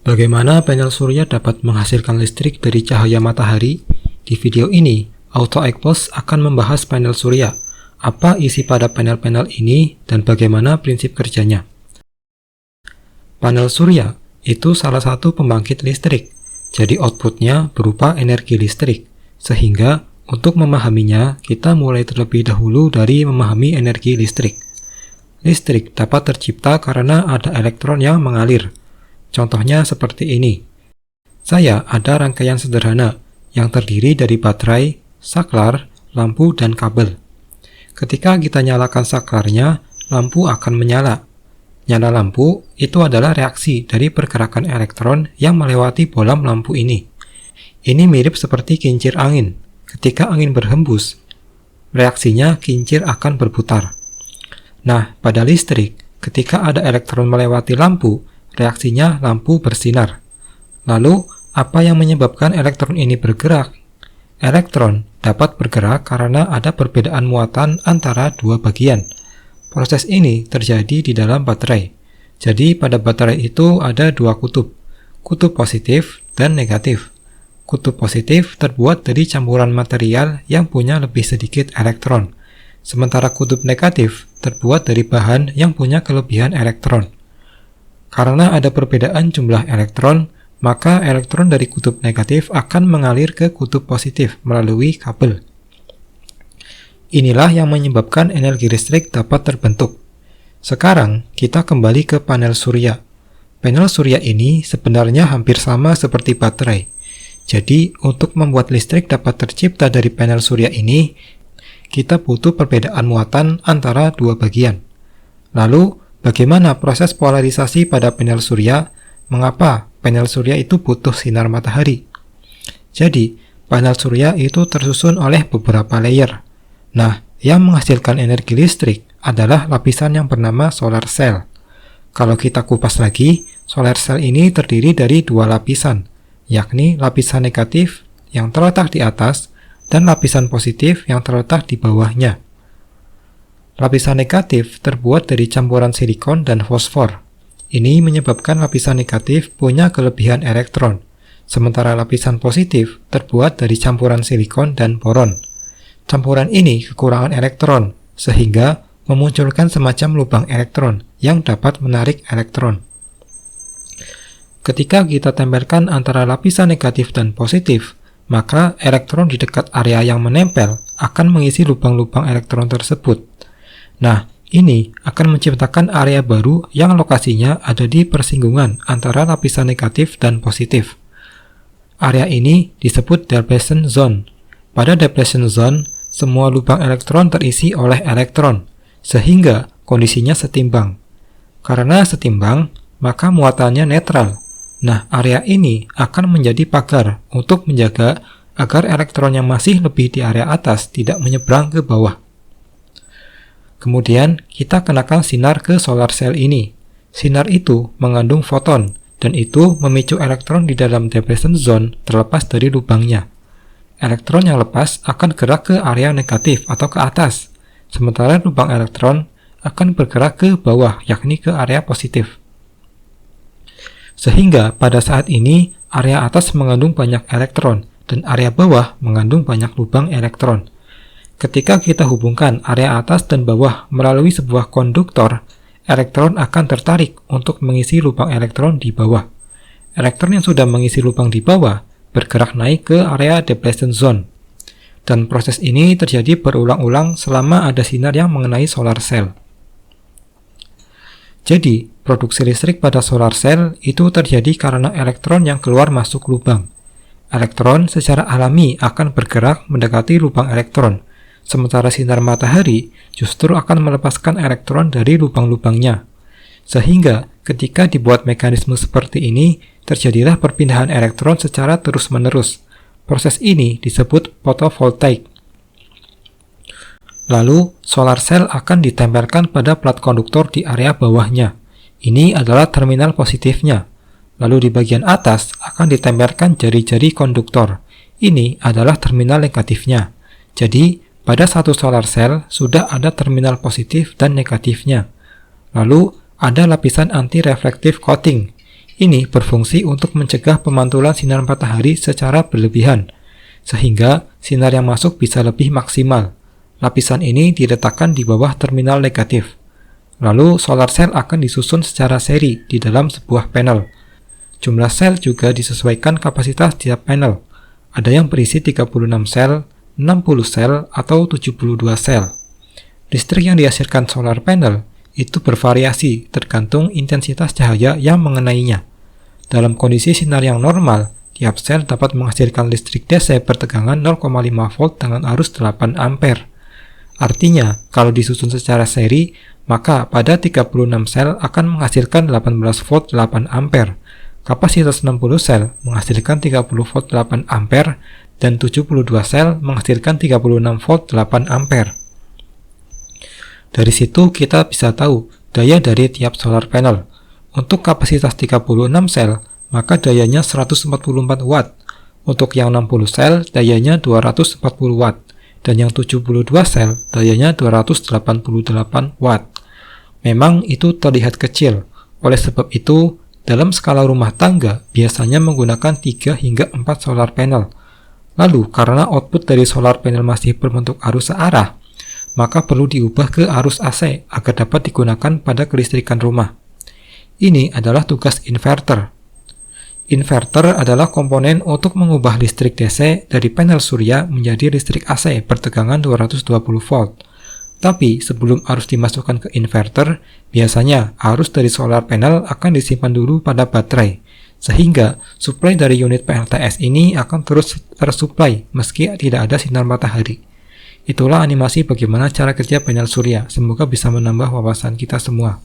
Bagaimana panel surya dapat menghasilkan listrik dari cahaya matahari? Di video ini, AutoExpose akan membahas panel surya, apa isi pada panel-panel ini, dan bagaimana prinsip kerjanya. Panel surya itu salah satu pembangkit listrik, jadi outputnya berupa energi listrik, sehingga untuk memahaminya, kita mulai terlebih dahulu dari memahami energi listrik. Listrik dapat tercipta karena ada elektron yang mengalir. Contohnya seperti ini. Saya ada rangkaian sederhana yang terdiri dari baterai, saklar, lampu, dan kabel. Ketika kita nyalakan saklarnya, lampu akan menyala. Nyala lampu itu adalah reaksi dari pergerakan elektron yang melewati bolam lampu ini. Ini mirip seperti kincir angin. Ketika angin berhembus, reaksinya kincir akan berputar. Nah, pada listrik, ketika ada elektron melewati lampu, reaksinya lampu bersinar. Lalu, apa yang menyebabkan elektron ini bergerak? Elektron dapat bergerak karena ada perbedaan muatan antara dua bagian. Proses ini terjadi di dalam baterai. Jadi, pada baterai itu ada dua kutub positif dan negatif. Kutub positif terbuat dari campuran material yang punya lebih sedikit elektron, sementara kutub negatif terbuat dari bahan yang punya kelebihan elektron. Karena ada perbedaan jumlah elektron, maka elektron dari kutub negatif akan mengalir ke kutub positif melalui kabel. Inilah yang menyebabkan energi listrik dapat terbentuk. Sekarang, kita kembali ke panel surya. Panel surya ini sebenarnya hampir sama seperti baterai. Jadi, untuk membuat listrik dapat tercipta dari panel surya ini, kita butuh perbedaan muatan antara dua bagian. Lalu, bagaimana proses polarisasi pada panel surya? Mengapa panel surya itu butuh sinar matahari? Jadi, panel surya itu tersusun oleh beberapa layer. Nah, yang menghasilkan energi listrik adalah lapisan yang bernama solar cell. Kalau kita kupas lagi, solar cell ini terdiri dari dua lapisan, yakni lapisan negatif yang terletak di atas dan lapisan positif yang terletak di bawahnya. Lapisan negatif terbuat dari campuran silikon dan fosfor. Ini menyebabkan lapisan negatif punya kelebihan elektron, sementara lapisan positif terbuat dari campuran silikon dan boron. Campuran ini kekurangan elektron, sehingga memunculkan semacam lubang elektron yang dapat menarik elektron. Ketika kita tempelkan antara lapisan negatif dan positif, maka elektron di dekat area yang menempel akan mengisi lubang-lubang elektron tersebut. Nah, ini akan menciptakan area baru yang lokasinya ada di persinggungan antara lapisan negatif dan positif. Area ini disebut depletion zone. Pada depletion zone, semua lubang elektron terisi oleh elektron, sehingga kondisinya setimbang. Karena setimbang, maka muatannya netral. Nah, area ini akan menjadi pagar untuk menjaga agar elektron yang masih lebih di area atas tidak menyeberang ke bawah. Kemudian, kita kenakan sinar ke solar cell ini. Sinar itu mengandung foton, dan itu memicu elektron di dalam depletion zone terlepas dari lubangnya. Elektron yang lepas akan gerak ke area negatif atau ke atas, sementara lubang elektron akan bergerak ke bawah, yakni ke area positif. Sehingga pada saat ini, area atas mengandung banyak elektron, dan area bawah mengandung banyak lubang elektron. Ketika kita hubungkan area atas dan bawah melalui sebuah konduktor, elektron akan tertarik untuk mengisi lubang elektron di bawah. Elektron yang sudah mengisi lubang di bawah bergerak naik ke area depletion zone. Dan proses ini terjadi berulang-ulang selama ada sinar yang mengenai solar cell. Jadi, produksi listrik pada solar cell itu terjadi karena elektron yang keluar masuk lubang. Elektron secara alami akan bergerak mendekati lubang elektron, sementara sinar matahari justru akan melepaskan elektron dari lubang-lubangnya. Sehingga ketika dibuat mekanisme seperti ini, terjadilah perpindahan elektron secara terus-menerus. Proses ini disebut fotovoltaik. Lalu, solar cell akan ditempelkan pada plat konduktor di area bawahnya. Ini adalah terminal positifnya. Lalu di bagian atas akan ditempelkan jari-jari konduktor. Ini adalah terminal negatifnya. Jadi, pada satu solar cell sudah ada terminal positif dan negatifnya. Lalu, ada lapisan anti-reflective coating. Ini berfungsi untuk mencegah pemantulan sinar matahari secara berlebihan, sehingga sinar yang masuk bisa lebih maksimal. Lapisan ini diletakkan di bawah terminal negatif. Lalu solar cell akan disusun secara seri di dalam sebuah panel. Jumlah sel juga disesuaikan kapasitas tiap panel. Ada yang berisi 36 sel, 60 sel, atau 72 sel. Listrik yang dihasilkan solar panel itu bervariasi tergantung intensitas cahaya yang mengenainya. Dalam kondisi sinar yang normal, tiap sel dapat menghasilkan listrik DC bertegangan 0,5 volt dengan arus 8 ampere. Artinya, kalau disusun secara seri, maka pada 36 sel akan menghasilkan 18 volt 8 ampere. Kapasitas 60 sel menghasilkan 30 volt 8 ampere dan 72 sel menghasilkan 36 volt 8 ampere. Dari situ kita bisa tahu daya dari tiap solar panel. Untuk kapasitas 36 sel, maka dayanya 144 watt. Untuk yang 60 sel, dayanya 240 watt. Dan yang 72 sel, dayanya 288 watt. Memang itu terlihat kecil. Oleh sebab itu, dalam skala rumah tangga biasanya menggunakan 3 hingga 4 solar panel. Lalu, karena output dari solar panel masih berbentuk arus searah, maka perlu diubah ke arus AC agar dapat digunakan pada kelistrikan rumah. Ini adalah tugas inverter. Inverter adalah komponen untuk mengubah listrik DC dari panel surya menjadi listrik AC bertegangan 220 volt. Tapi sebelum arus dimasukkan ke inverter, biasanya arus dari solar panel akan disimpan dulu pada baterai, sehingga suplai dari unit PLTS ini akan terus tersuplai meski tidak ada sinar matahari. Itulah animasi bagaimana cara kerja panel surya. Semoga bisa menambah wawasan kita semua.